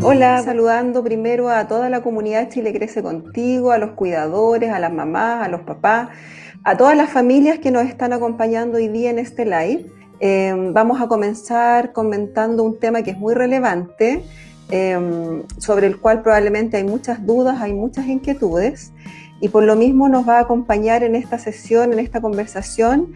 Hola, saludando primero a toda la comunidad Chile Crece Contigo, a los cuidadores, a las mamás, a los papás, a todas las familias que nos están acompañando hoy día en este live. Vamos a comenzar comentando un tema que es muy relevante, sobre el cual probablemente hay muchas dudas, hay muchas inquietudes, y por lo mismo nos va a acompañar en esta sesión, en esta conversación,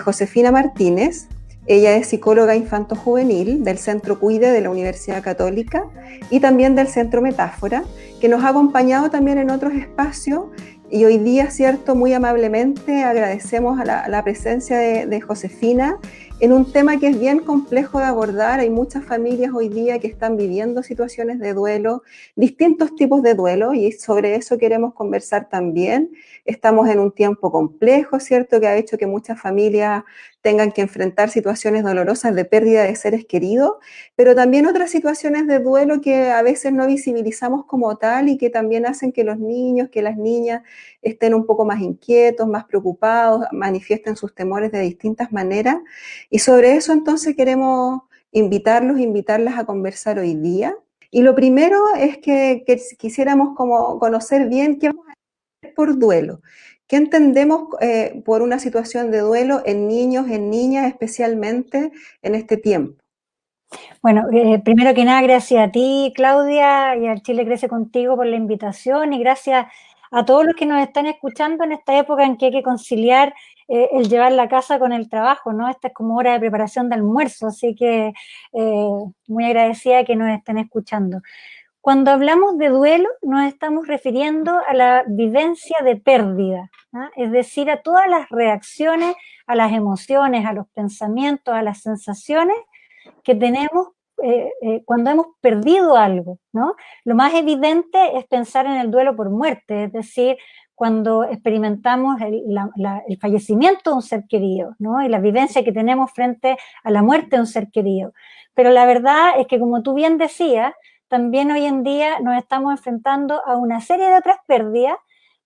Josefina Martínez. Ella es psicóloga infanto-juvenil del Centro Cuide de la Universidad Católica y también del Centro Metáfora, que nos ha acompañado también en otros espacios, y hoy día, cierto, muy amablemente agradecemos a la presencia de Josefina en un tema que es bien complejo de abordar. Hay muchas familias hoy día que están viviendo situaciones de duelo, distintos tipos de duelo, y sobre eso queremos conversar también. Estamos en un tiempo complejo, ¿cierto?, que ha hecho que muchas familias tengan que enfrentar situaciones dolorosas de pérdida de seres queridos, pero también otras situaciones de duelo que a veces no visibilizamos como tal y que también hacen que los niños, que las niñas estén un poco más inquietos, más preocupados, manifiesten sus temores de distintas maneras. Y sobre eso entonces queremos invitarlas a conversar hoy día. Y lo primero es que quisiéramos como conocer bien qué vamos a hacer por duelo. ¿Qué entendemos por una situación de duelo en niños, en niñas, especialmente en este tiempo? Bueno, primero que nada, gracias a ti, Claudia, y al Chile Crece Contigo por la invitación, y gracias a todos los que nos están escuchando en esta época en que hay que conciliar el llevar la casa con el trabajo, ¿no? Esta es como hora de preparación de almuerzo, así que muy agradecida que nos estén escuchando. Cuando hablamos de duelo, nos estamos refiriendo a la vivencia de pérdida, ¿ah? Es decir, a todas las reacciones, a las emociones, a los pensamientos, a las sensaciones que tenemos cuando hemos perdido algo, ¿no? Lo más evidente es pensar en el duelo por muerte, es decir, cuando experimentamos el fallecimiento de un ser querido, ¿no? Y la vivencia que tenemos frente a la muerte de un ser querido. Pero la verdad es que, como tú bien decías, también hoy en día nos estamos enfrentando a una serie de otras pérdidas,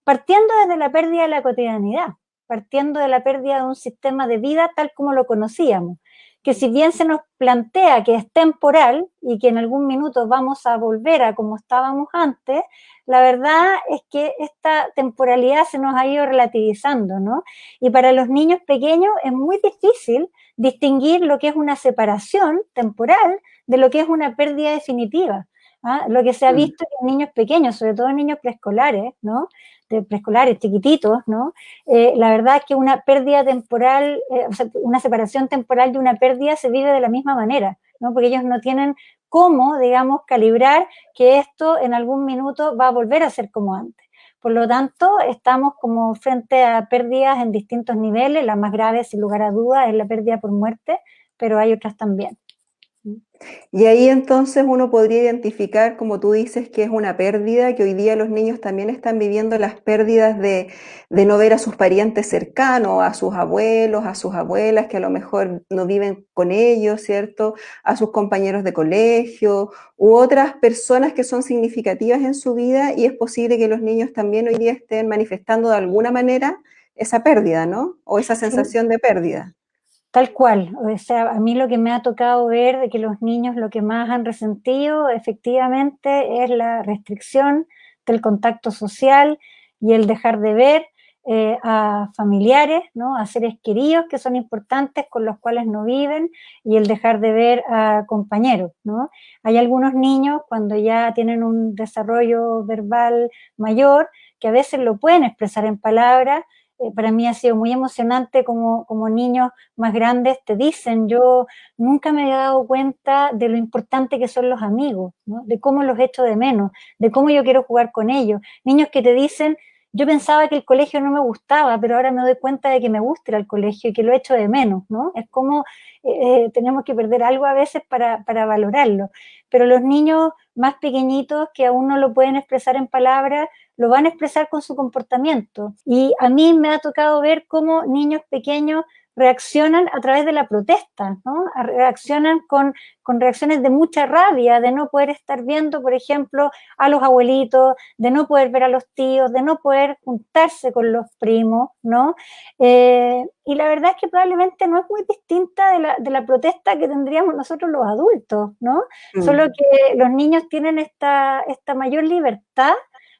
partiendo desde la pérdida de la cotidianidad, partiendo de la pérdida de un sistema de vida tal como lo conocíamos, que si bien se nos plantea que es temporal y que en algún minuto vamos a volver a como estábamos antes, la verdad es que esta temporalidad se nos ha ido relativizando, ¿no? Y para los niños pequeños es muy difícil distinguir lo que es una separación temporal de lo que es una pérdida definitiva. ¿Ah? Lo que se ha Mm. visto en niños pequeños, sobre todo en niños preescolares, ¿no? De preescolares chiquititos, ¿no? La verdad es que una pérdida temporal, o sea, una separación temporal de una pérdida se vive de la misma manera, ¿no? Porque ellos no tienen cómo, digamos, calibrar que esto en algún minuto va a volver a ser como antes. Por lo tanto, estamos como frente a pérdidas en distintos niveles. La más grave, sin lugar a dudas, es la pérdida por muerte, pero hay otras también. Y ahí entonces uno podría identificar, como tú dices, que es una pérdida, que hoy día los niños también están viviendo las pérdidas de no ver a sus parientes cercanos, a sus abuelos, a sus abuelas, que a lo mejor no viven con ellos, ¿cierto? A sus compañeros de colegio, u otras personas que son significativas en su vida, y es posible que los niños también hoy día estén manifestando de alguna manera esa pérdida, ¿no? O esa Sí, sensación de pérdida. tal cual, o sea, a mí lo que me ha tocado ver de que los niños lo que más han resentido efectivamente es la restricción del contacto social y el dejar de ver a familiares, ¿no? A seres queridos que son importantes con los cuales no viven, y el dejar de ver a compañeros, ¿no? Hay algunos niños cuando ya tienen un desarrollo verbal mayor que a veces lo pueden expresar en palabras. Para mí ha sido muy emocionante como niños más grandes te dicen: yo nunca me había dado cuenta de lo importante que son los amigos, ¿no? De cómo los echo de menos, de cómo yo quiero jugar con ellos. Niños que te dicen: yo pensaba que el colegio no me gustaba, pero ahora me doy cuenta de que me gusta ir al colegio y que lo echo de menos, ¿no? Es como tenemos que perder algo a veces para valorarlo. Pero los niños más pequeñitos que aún no lo pueden expresar en palabras, lo van a expresar con su comportamiento. Y a mí me ha tocado ver cómo niños pequeños reaccionan a través de la protesta, ¿no? Reaccionan con reacciones de mucha rabia, de no poder estar viendo, por ejemplo, a los abuelitos, de no poder ver a los tíos, de no poder juntarse con los primos, ¿no? Y la verdad es que probablemente no es muy distinta de la protesta que tendríamos nosotros los adultos, ¿no? Solo que los niños tienen esta mayor libertad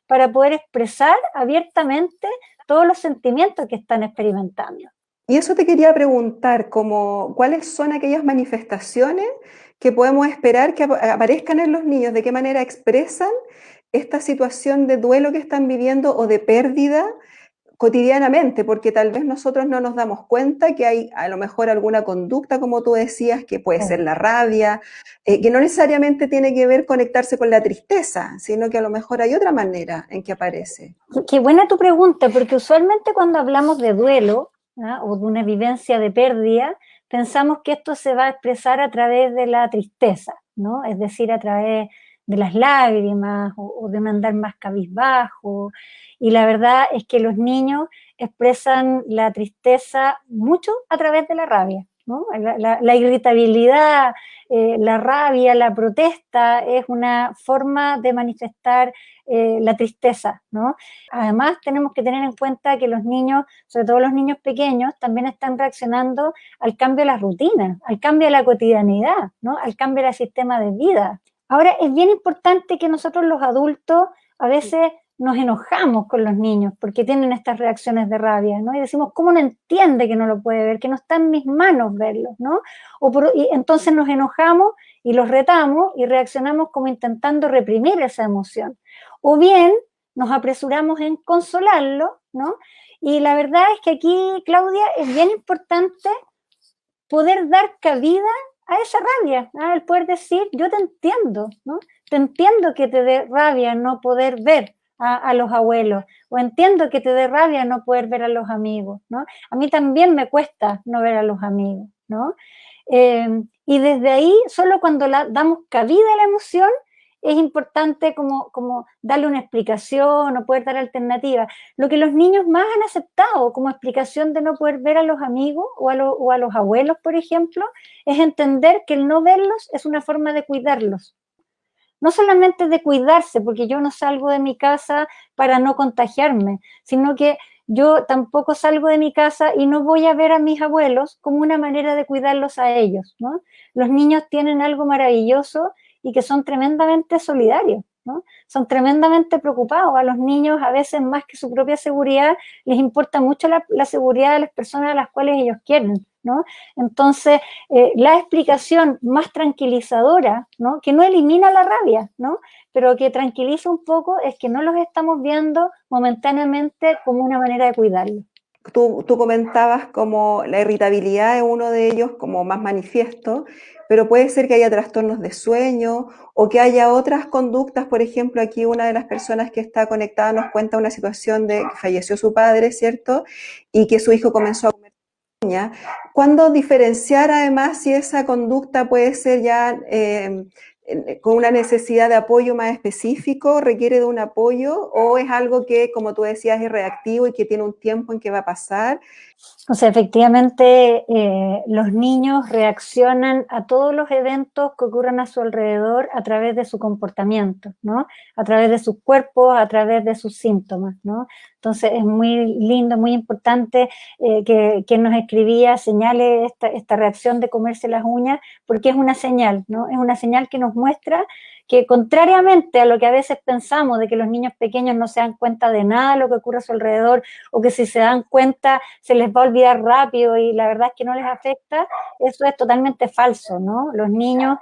para poder expresar abiertamente todos los sentimientos que están experimentando. Y eso te quería preguntar, como, ¿cuáles son aquellas manifestaciones que podemos esperar que aparezcan en los niños? ¿De qué manera expresan esta situación de duelo que están viviendo o de pérdida cotidianamente? Porque tal vez nosotros no nos damos cuenta que hay a lo mejor alguna conducta, como tú decías, que puede ser la rabia, que no necesariamente tiene que ver conectarse con la tristeza, sino que a lo mejor hay otra manera en que aparece. Qué buena tu pregunta, porque usualmente cuando hablamos de duelo, ¿no? O de una vivencia de pérdida, pensamos que esto se va a expresar a través de la tristeza, ¿no? Es decir, a través de las lágrimas o de un andar más cabizbajo. Y la verdad es que los niños expresan la tristeza mucho a través de la rabia, ¿no? La irritabilidad, la rabia, la protesta es una forma de manifestar la tristeza, ¿no? Además, tenemos que tener en cuenta que los niños, sobre todo los niños pequeños, también están reaccionando al cambio de las rutinas, al cambio de la cotidianidad, ¿no? Al cambio del sistema de vida. Ahora, es bien importante que nosotros los adultos a veces nos enojamos con los niños porque tienen estas reacciones de rabia, ¿no? Y decimos, ¿cómo no entiende que no lo puede ver? Que no está en mis manos verlo, ¿no? Y entonces nos enojamos y los retamos y reaccionamos como intentando reprimir esa emoción. O bien nos apresuramos en consolarlo, ¿no? Y la verdad es que aquí, Claudia, es bien importante poder dar cabida a esa rabia, ¿no? El poder decir, yo te entiendo, ¿no? Te entiendo que te dé rabia no poder ver a los abuelos, o entiendo que te dé rabia no poder ver a los amigos, ¿no? A mí también me cuesta no ver a los amigos, ¿no? Y desde ahí, solo cuando damos cabida a la emoción, es importante como darle una explicación o poder dar alternativas. Lo que los niños más han aceptado como explicación de no poder ver a los amigos o a los abuelos, por ejemplo, es entender que el no verlos es una forma de cuidarlos. No solamente de cuidarse, porque yo no salgo de mi casa para no contagiarme, sino que yo tampoco salgo de mi casa y no voy a ver a mis abuelos como una manera de cuidarlos a ellos, ¿no? Los niños tienen algo maravilloso y que son tremendamente solidarios, ¿no? Son tremendamente preocupados. A los niños, a veces más que su propia seguridad, les importa mucho la seguridad de las personas a las cuales ellos quieren, ¿no? Entonces, la explicación más tranquilizadora, ¿no? Que no elimina la rabia, ¿no? Pero que tranquiliza un poco, es que no los estamos viendo momentáneamente como una manera de cuidarlos. Tú comentabas como la irritabilidad es uno de ellos como más manifiesto, pero puede ser que haya trastornos de sueño o que haya otras conductas. Por ejemplo, aquí una de las personas que está conectada nos cuenta una situación de que falleció su padre, ¿cierto? Y que su hijo comenzó a comer uña. ¿Cuándo diferenciar además si esa conducta puede ser ya con una necesidad de apoyo más específico, requiere de un apoyo, o es algo que, como tú decías, es reactivo y que tiene un tiempo en que va a pasar? O sea, efectivamente, los niños reaccionan a todos los eventos que ocurran a su alrededor a través de su comportamiento, ¿no? A través de sus cuerpos, a través de sus síntomas, ¿no? Entonces es muy lindo, muy importante que nos escribía señale esta reacción de comerse las uñas, porque es una señal, ¿no? Es una señal que nos muestra que, contrariamente a lo que a veces pensamos de que los niños pequeños no se dan cuenta de nada de lo que ocurre a su alrededor, o que si se dan cuenta se les va a olvidar rápido y la verdad es que no les afecta, eso es totalmente falso, ¿no? Los niños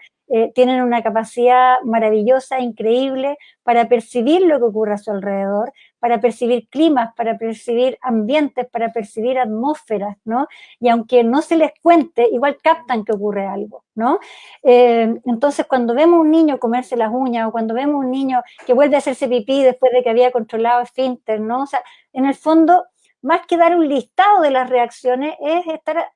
tienen una capacidad maravillosa, increíble, para percibir lo que ocurre a su alrededor, para percibir climas, para percibir ambientes, para percibir atmósferas, ¿no? Y aunque no se les cuente, igual captan que ocurre algo, ¿no? Entonces, cuando vemos a un niño comerse las uñas, o cuando vemos a un niño que vuelve a hacerse pipí después de que había controlado esfínter, ¿no? O sea, en el fondo, más que dar un listado de las reacciones, es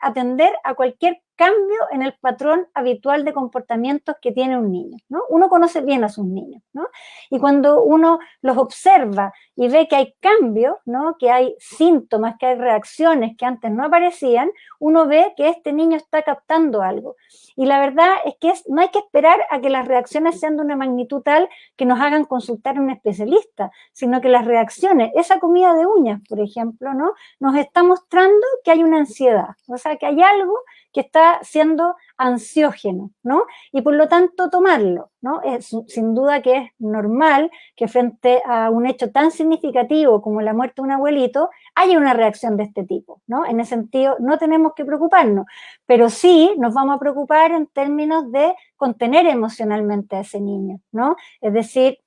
atender a cualquier cambio en el patrón habitual de comportamientos que tiene un niño, ¿no? Uno conoce bien a sus niños, ¿no? Y cuando uno los observa y ve que hay cambios, ¿no? Que hay síntomas, que hay reacciones que antes no aparecían, uno ve que este niño está captando algo. Y la verdad es que no hay que esperar a que las reacciones sean de una magnitud tal que nos hagan consultar a un especialista, sino que las reacciones, esa comida de uñas, por ejemplo, ¿no? Nos está mostrando que hay una ansiedad, o sea, que hay algo que está siendo ansiógeno, ¿no? Y por lo tanto tomarlo, ¿no? Sin duda que es normal que frente a un hecho tan significativo como la muerte de un abuelito haya una reacción de este tipo, ¿no? En ese sentido no tenemos que preocuparnos, pero sí nos vamos a preocupar en términos de contener emocionalmente a ese niño, ¿no? Es decir,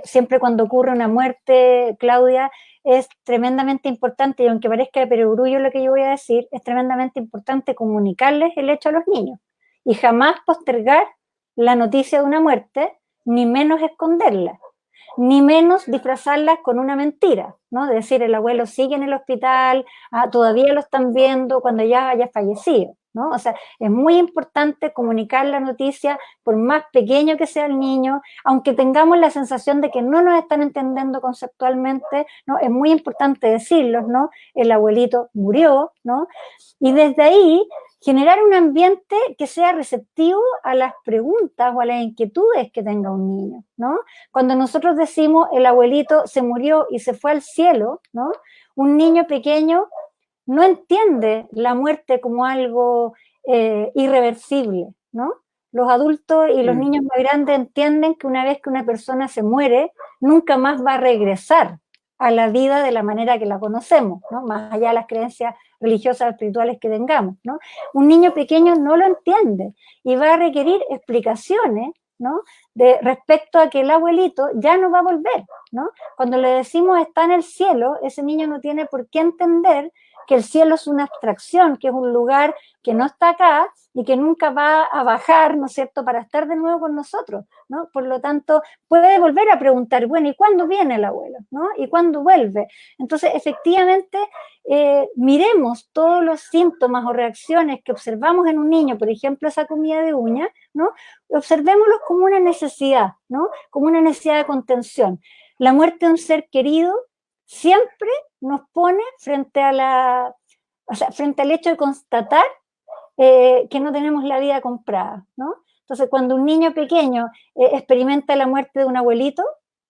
siempre cuando ocurre una muerte, Claudia, es tremendamente importante, y aunque parezca de perogrullo lo que yo voy a decir, es tremendamente importante comunicarles el hecho a los niños y jamás postergar la noticia de una muerte, ni menos esconderla, ni menos disfrazarla con una mentira, ¿no? Decir, el abuelo sigue en el hospital, todavía lo están viendo cuando ya haya fallecido, ¿no? O sea, es muy importante comunicar la noticia, por más pequeño que sea el niño, aunque tengamos la sensación de que no nos están entendiendo conceptualmente, ¿no? Es muy importante decirlo, ¿no? El abuelito murió, ¿no? Y desde ahí generar un ambiente que sea receptivo a las preguntas o a las inquietudes que tenga un niño, ¿no? Cuando nosotros decimos el abuelito se murió y se fue al cielo, ¿no? Un niño pequeño no entiende la muerte como algo irreversible, ¿no? Los adultos y los niños más grandes entienden que una vez que una persona se muere, nunca más va a regresar a la vida de la manera que la conocemos, ¿no? Más allá de las creencias religiosas o espirituales que tengamos, ¿no? Un niño pequeño no lo entiende y va a requerir explicaciones, ¿no? Respecto a que el abuelito ya no va a volver, ¿no? Cuando le decimos está en el cielo, ese niño no tiene por qué entender que el cielo es una abstracción, que es un lugar que no está acá y que nunca va a bajar, ¿no es cierto?, para estar de nuevo con nosotros, ¿no? Por lo tanto, puede volver a preguntar, bueno, ¿y cuándo viene el abuelo?, ¿no? ¿Y cuándo vuelve? Entonces, efectivamente, miremos todos los síntomas o reacciones que observamos en un niño, por ejemplo, esa comida de uña, ¿no? Observémoslos como una necesidad, ¿no? Como una necesidad de contención. La muerte de un ser querido siempre nos pone frente frente al hecho de constatar que no tenemos la vida comprada, ¿no? Entonces, cuando un niño pequeño experimenta la muerte de un abuelito,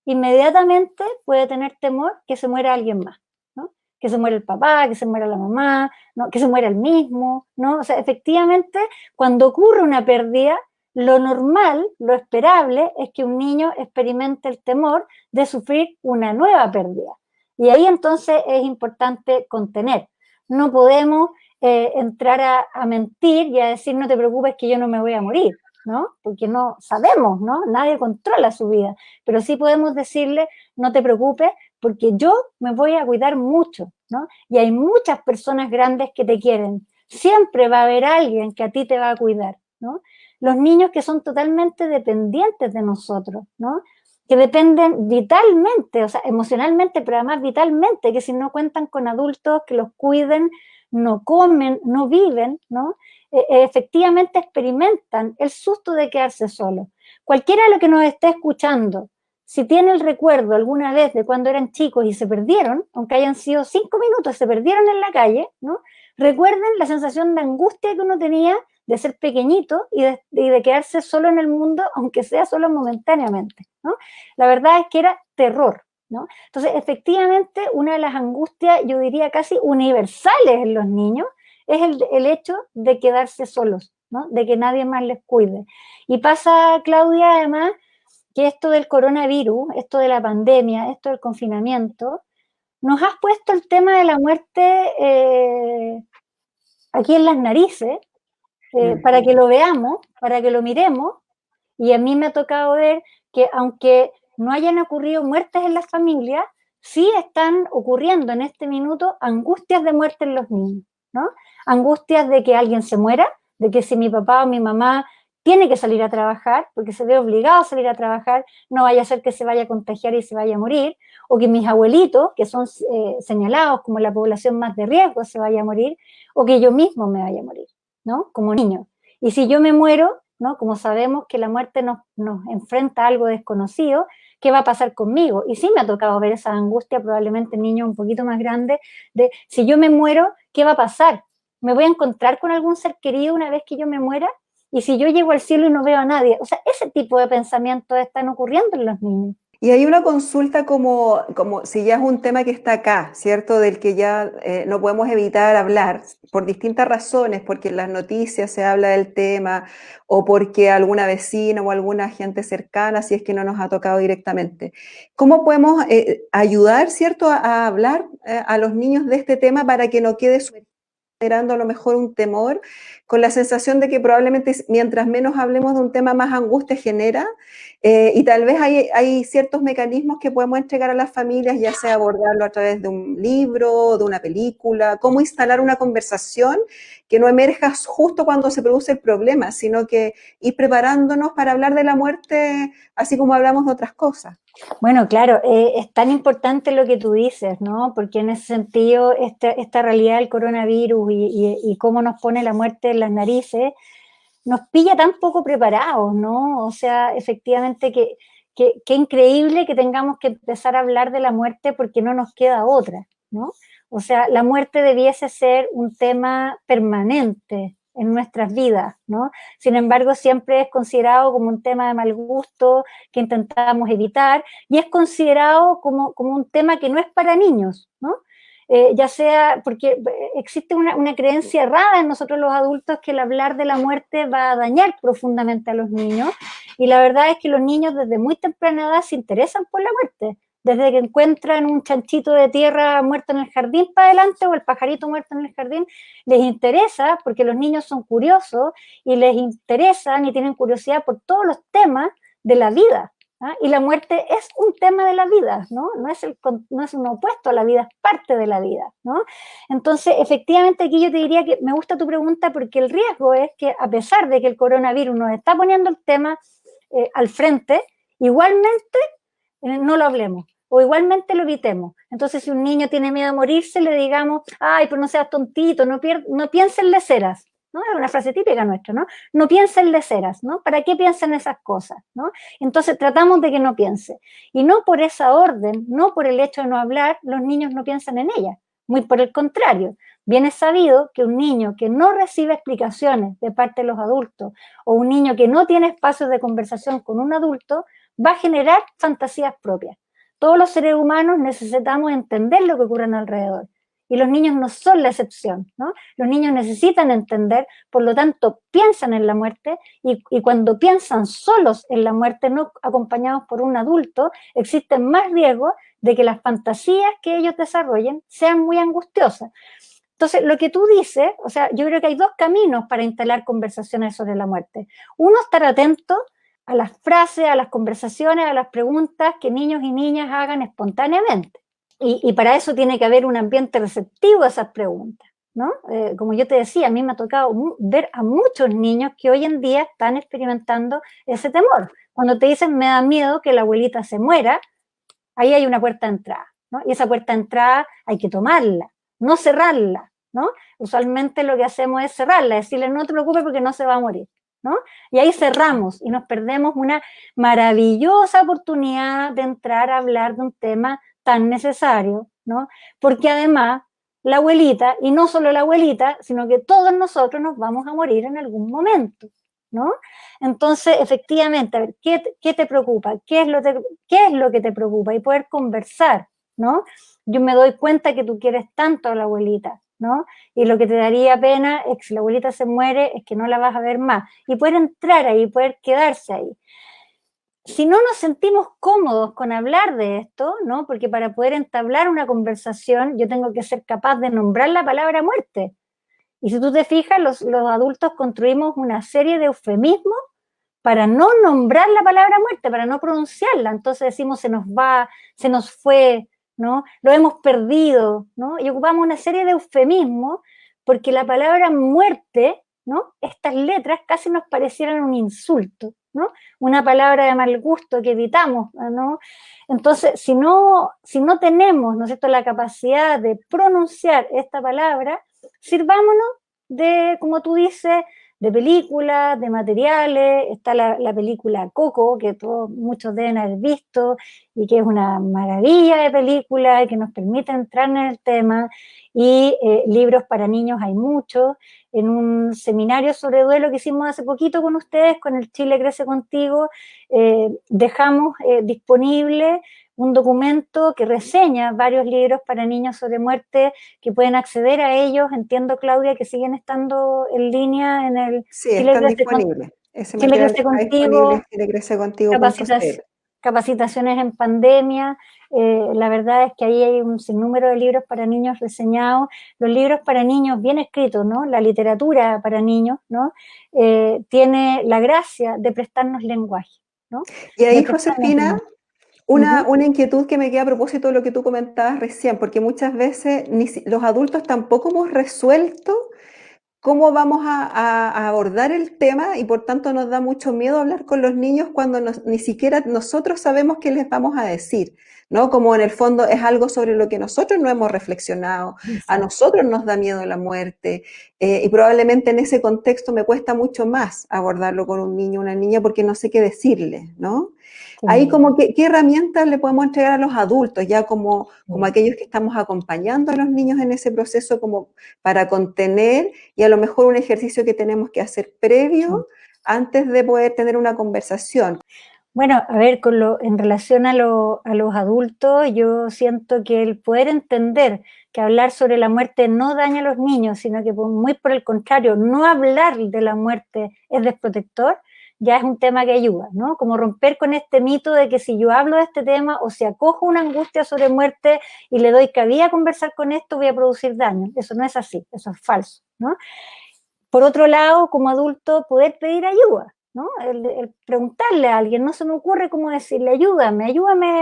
inmediatamente puede tener temor que se muera alguien más, ¿no? Que se muera el papá, que se muera la mamá, ¿no? Que se muera el mismo, ¿no? O sea, efectivamente, cuando ocurre una pérdida, lo normal, lo esperable, es que un niño experimente el temor de sufrir una nueva pérdida. Y ahí entonces es importante contener. No podemos entrar a mentir y a decir no te preocupes que yo no me voy a morir, ¿no? Porque no sabemos, ¿no? Nadie controla su vida, pero sí podemos decirle no te preocupes porque yo me voy a cuidar mucho, ¿no? Y hay muchas personas grandes que te quieren. Siempre va a haber alguien que a ti te va a cuidar, ¿no? Los niños que son totalmente dependientes de nosotros, ¿no? Que dependen vitalmente, o sea, emocionalmente, pero además vitalmente, que si no cuentan con adultos que los cuiden, no comen, no viven, ¿no? Efectivamente experimentan el susto de quedarse solos. Cualquiera de los que nos esté escuchando, si tiene el recuerdo alguna vez de cuando eran chicos y se perdieron, aunque hayan sido 5 minutos, se perdieron en la calle, ¿no? Recuerden la sensación de angustia que uno tenía de ser pequeñito y de quedarse solo en el mundo, aunque sea solo momentáneamente, ¿no? La verdad es que era terror, ¿no? Entonces, efectivamente, una de las angustias, yo diría casi universales en los niños, es el hecho de quedarse solos, ¿no? De que nadie más les cuide. Y pasa, Claudia, además, que esto del coronavirus, esto de la pandemia, esto del confinamiento, nos has puesto el tema de la muerte aquí en las narices, para que lo veamos, para que lo miremos, y a mí me ha tocado ver que aunque no hayan ocurrido muertes en las familias, sí están ocurriendo en este minuto angustias de muerte en los niños, ¿no? Angustias de que alguien se muera, de que si mi papá o mi mamá tiene que salir a trabajar, porque se ve obligado a salir a trabajar, no vaya a ser que se vaya a contagiar y se vaya a morir, o que mis abuelitos, que son señalados como la población más de riesgo, se vaya a morir, o que yo mismo me vaya a morir, ¿no? Como niño. Y si yo me muero, ¿no? Como sabemos que la muerte nos enfrenta a algo desconocido, ¿qué va a pasar conmigo? Y sí me ha tocado ver esa angustia, probablemente en niños un poquito más grandes, de si yo me muero, ¿qué va a pasar? ¿Me voy a encontrar con algún ser querido una vez que yo me muera? Y si yo llego al cielo y no veo a nadie, o sea, ese tipo de pensamientos están ocurriendo en los niños. Y hay una consulta como si ya es un tema que está acá, ¿cierto? Del que ya no podemos evitar hablar por distintas razones, porque en las noticias se habla del tema o porque alguna vecina o alguna gente cercana, si es que no nos ha tocado directamente. ¿Cómo podemos ayudar, ¿cierto?, a hablar a los niños de este tema para que no quede generando a lo mejor un temor, con la sensación de que probablemente mientras menos hablemos de un tema, más angustia genera, y tal vez hay ciertos mecanismos que podemos entregar a las familias, ya sea abordarlo a través de un libro, de una película, cómo instalar una conversación que no emerja justo cuando se produce el problema, sino que ir preparándonos para hablar de la muerte así como hablamos de otras cosas. Bueno, claro, es tan importante lo que tú dices, ¿no? Porque en ese sentido, esta realidad del coronavirus y cómo nos pone la muerte en las narices, nos pilla tan poco preparados, ¿no? O sea, efectivamente que increíble que tengamos que empezar a hablar de la muerte porque no nos queda otra, ¿no? O sea, la muerte debiese ser un tema permanente en nuestras vidas, ¿no? Sin embargo, siempre es considerado como un tema de mal gusto que intentamos evitar y es considerado como un tema que no es para niños, ¿no? Ya sea porque existe una creencia errada en nosotros los adultos que el hablar de la muerte va a dañar profundamente a los niños, y la verdad es que los niños desde muy temprana edad se interesan por la muerte, desde que encuentran un chanchito de tierra muerto en el jardín para adelante o el pajarito muerto en el jardín, les interesa porque los niños son curiosos y les interesan y tienen curiosidad por todos los temas de la vida. ¿Ah? Y la muerte es un tema de la vida, ¿no? No es un opuesto a la vida, es parte de la vida, ¿no? Entonces, efectivamente, aquí yo te diría que me gusta tu pregunta porque el riesgo es que a pesar de que el coronavirus nos está poniendo el tema al frente, igualmente no lo hablemos o igualmente lo evitemos. Entonces, si un niño tiene miedo a morirse, le digamos, ay, pero no seas tontito, no pienses en leceras, ¿no? Es una frase típica nuestra, ¿no? No piensen en leceras, ¿no? ¿Para qué piensan esas cosas, ¿no? Entonces tratamos de que no piense. Y no por esa orden, no por el hecho de no hablar, los niños no piensan en ella. Muy por el contrario. Bien es sabido que un niño que no recibe explicaciones de parte de los adultos o un niño que no tiene espacios de conversación con un adulto va a generar fantasías propias. Todos los seres humanos necesitamos entender lo que ocurre alrededor. Y los niños no son la excepción, ¿no? Los niños necesitan entender, por lo tanto, piensan en la muerte y cuando piensan solos en la muerte, no acompañados por un adulto, existen más riesgos de que las fantasías que ellos desarrollen sean muy angustiosas. Entonces, lo que tú dices, o sea, yo creo que hay dos caminos para instalar conversaciones sobre la muerte. Uno, estar atento a las frases, a las conversaciones, a las preguntas que niños y niñas hagan espontáneamente. Y para eso tiene que haber un ambiente receptivo a esas preguntas, ¿no? Como yo te decía, a mí me ha tocado ver a muchos niños que hoy en día están experimentando ese temor. Cuando te dicen, me da miedo que la abuelita se muera, ahí hay una puerta de entrada, ¿no? Y esa puerta de entrada hay que tomarla, no cerrarla, ¿no? Usualmente lo que hacemos es cerrarla, decirle, no te preocupes porque no se va a morir, ¿no? Y ahí cerramos y nos perdemos una maravillosa oportunidad de entrar a hablar de un tema tan necesario, ¿no? Porque además la abuelita, y no solo la abuelita, sino que todos nosotros nos vamos a morir en algún momento, ¿no? Entonces, efectivamente, a ver, ¿qué te preocupa? ¿Qué es lo que te preocupa? Y poder conversar, ¿no? Yo me doy cuenta que tú quieres tanto a la abuelita, ¿no? Y lo que te daría pena es que si la abuelita se muere, es que no la vas a ver más. Y poder entrar ahí, poder quedarse ahí. Si no nos sentimos cómodos con hablar de esto, ¿no? Porque para poder entablar una conversación, yo tengo que ser capaz de nombrar la palabra muerte. Y si tú te fijas, los adultos construimos una serie de eufemismos para no nombrar la palabra muerte, para no pronunciarla. Entonces decimos se nos va, se nos fue, ¿no? Lo hemos perdido, ¿no? Y ocupamos una serie de eufemismos porque la palabra muerte, ¿no? Estas letras casi nos parecieran un insulto, ¿no? Una palabra de mal gusto que evitamos, ¿no? Entonces, si no tenemos, ¿no es cierto?, la capacidad de pronunciar esta palabra, sirvámonos de, como tú dices, de películas, de materiales. Está la película Coco, que todos, muchos deben haber visto, y que es una maravilla de película y que nos permite entrar en el tema. Y libros para niños hay muchos. En un seminario sobre duelo que hicimos hace poquito con ustedes, con el Chile Crece Contigo, dejamos disponible un documento que reseña varios libros para niños sobre muerte, que pueden acceder a ellos. Entiendo, Claudia, que siguen estando en línea en el Sí, están disponibles. Ese Chile material Crece está disponible en Contigo, chilecrececontigo.cl. capacitaciones en pandemia. La verdad es que ahí hay un sinnúmero de libros para niños reseñados. Los libros para niños bien escritos, ¿no? La literatura para niños, ¿no? Tiene la gracia de prestarnos lenguaje, ¿no? Y De ahí, prestarnos Josefina, lenguaje. Uh-huh. una inquietud que me queda a propósito de lo que tú comentabas recién, porque muchas veces los adultos tampoco hemos resuelto cómo vamos a abordar el tema y por tanto nos da mucho miedo hablar con los niños cuando ni siquiera nosotros sabemos qué les vamos a decir, ¿no? Como en el fondo es algo sobre lo que nosotros no hemos reflexionado, a Exacto. nosotros nos da miedo la muerte, y probablemente en ese contexto me cuesta mucho más abordarlo con un niño o una niña porque no sé qué decirle, ¿no? Ahí Sí, como que, ¿qué herramientas le podemos entregar a los adultos, ya como sí. aquellos que estamos acompañando a los niños en ese proceso, como para contener, y a lo mejor un ejercicio que tenemos que hacer Sí. previo antes de poder tener una conversación? Bueno, a ver, en relación a los adultos, yo siento que el poder entender que hablar sobre la muerte no daña a los niños, sino que muy por el contrario, no hablar de la muerte es desprotector, ya es un tema que ayuda, ¿no? Como romper con este mito de que si yo hablo de este tema o si acojo una angustia sobre muerte y le doy cabida a conversar con esto, voy a producir daño. Eso no es así, eso es falso, ¿no? Por otro lado, como adulto, poder pedir ayuda, ¿no? El preguntarle a alguien, no se me ocurre cómo decirle, ayúdame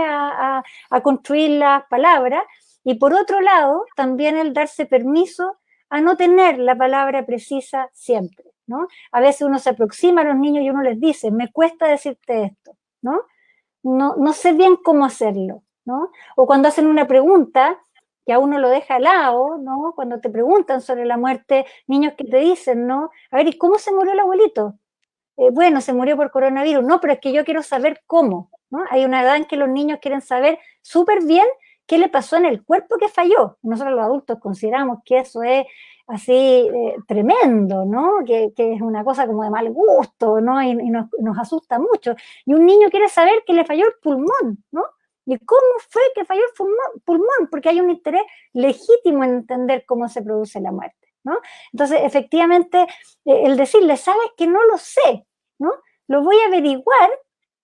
a construir las palabras. Y por otro lado, también el darse permiso a no tener la palabra precisa siempre, ¿no? A veces uno se aproxima a los niños y uno les dice, me cuesta decirte esto, ¿no? No sé bien cómo hacerlo, ¿no? O cuando hacen una pregunta que a uno lo deja al lado, ¿no? Cuando te preguntan sobre la muerte, niños que te dicen, ¿no? A ver, ¿y cómo se murió el abuelito? Bueno, se murió por coronavirus. No, pero es que yo quiero saber cómo, ¿no? Hay una edad en que los niños quieren saber súper bien qué le pasó en el cuerpo que falló. Nosotros los adultos consideramos que eso es así tremendo, ¿no? Que es una cosa como de mal gusto, ¿no? Y nos asusta mucho. Y un niño quiere saber que le falló el pulmón, ¿no? ¿Y cómo fue que falló el pulmón? Porque hay un interés legítimo en entender cómo se produce la muerte, ¿no? Entonces, efectivamente, el decirle, sabes que no lo sé, ¿no? Lo voy a averiguar,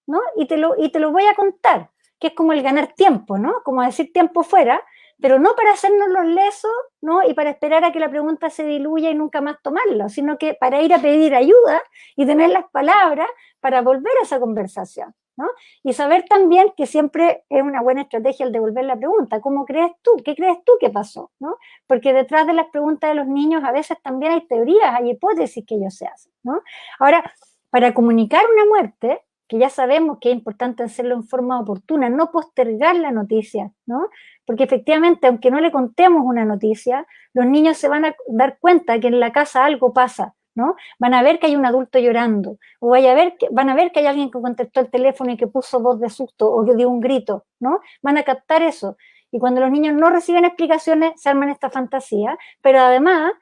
¿no? Y te lo voy a contar, que es como el ganar tiempo, ¿no? Como decir tiempo fuera, pero no para hacernos los lesos, ¿no? Y para esperar a que la pregunta se diluya y nunca más tomarlo, sino que para ir a pedir ayuda y tener las palabras para volver a esa conversación, ¿no? Y saber también que siempre es una buena estrategia el devolver la pregunta, ¿cómo crees tú? ¿Qué crees tú que pasó? ¿No? Porque detrás de las preguntas de los niños a veces también hay teorías, hay hipótesis que ellos se hacen, ¿no? Ahora, para comunicar una muerte, que ya sabemos que es importante hacerlo en forma oportuna, no postergar la noticia, ¿no? Porque efectivamente, aunque no le contemos una noticia, los niños se van a dar cuenta que en la casa algo pasa, ¿no? Van a ver que hay un adulto llorando, o van a ver que hay alguien que contestó el teléfono y que puso voz de susto o que dio un grito, ¿no? Van a captar eso. Y cuando los niños no reciben explicaciones, se arman esta fantasía, pero además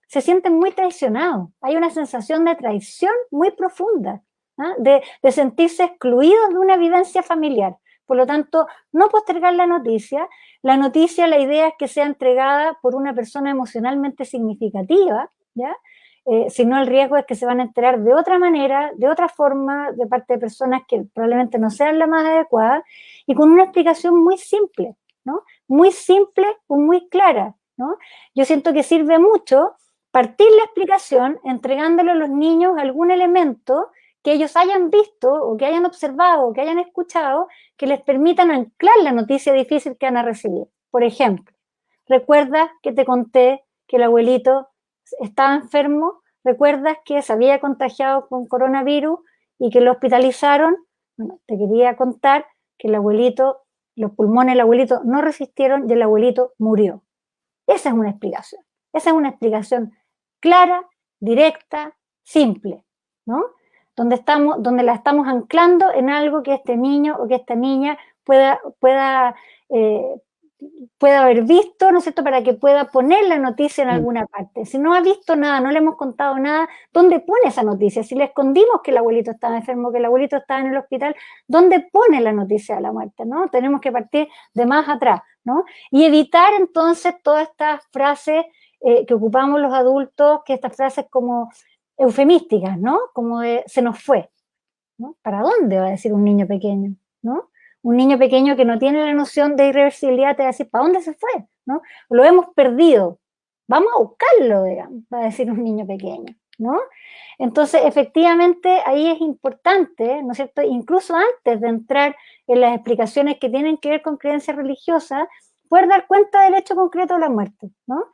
se sienten muy traicionados. Hay una sensación de traición muy profunda, ¿ah? De sentirse excluidos de una vivencia familiar. Por lo tanto, no postergar la noticia. La noticia, la idea es que sea entregada por una persona emocionalmente significativa, ¿ya? Si no, el riesgo es que se van a enterar de otra manera, de otra forma, de parte de personas que probablemente no sean la más adecuada, y con una explicación muy simple, ¿no? Muy simple o muy clara, ¿no? Yo siento que sirve mucho partir la explicación entregándole a los niños algún elemento que ellos hayan visto o que hayan observado o que hayan escuchado que les permitan anclar la noticia difícil que van a recibir. Por ejemplo, ¿recuerdas que te conté que el abuelito estaba enfermo? ¿Recuerdas que se había contagiado con coronavirus y que lo hospitalizaron? Bueno, te quería contar que el abuelito, los pulmones del abuelito no resistieron y el abuelito murió. Esa es una explicación. Esa es una explicación clara, directa, simple, ¿no? Donde la estamos anclando en algo que este niño o que esta niña pueda eh, pueda haber visto, ¿no es cierto?, para que pueda poner la noticia en alguna parte. Si no ha visto nada, no le hemos contado nada, ¿dónde pone esa noticia? Si le escondimos que el abuelito estaba enfermo, que el abuelito estaba en el hospital, ¿dónde pone la noticia de la muerte, ¿no? Tenemos que partir de más atrás, ¿no? Y evitar entonces todas estas frases que ocupamos los adultos, que estas frases como eufemísticas, ¿no? Como de se nos fue, ¿no? ¿Para dónde va a decir un niño pequeño, ¿no? Un niño pequeño que no tiene la noción de irreversibilidad te va a decir, ¿para dónde se fue? ¿No? Lo hemos perdido. Vamos a buscarlo, digamos, va a decir un niño pequeño, ¿no? Entonces, efectivamente, ahí es importante, ¿no es cierto? Incluso antes de entrar en las explicaciones que tienen que ver con creencias religiosas, poder dar cuenta del hecho concreto de la muerte, ¿no?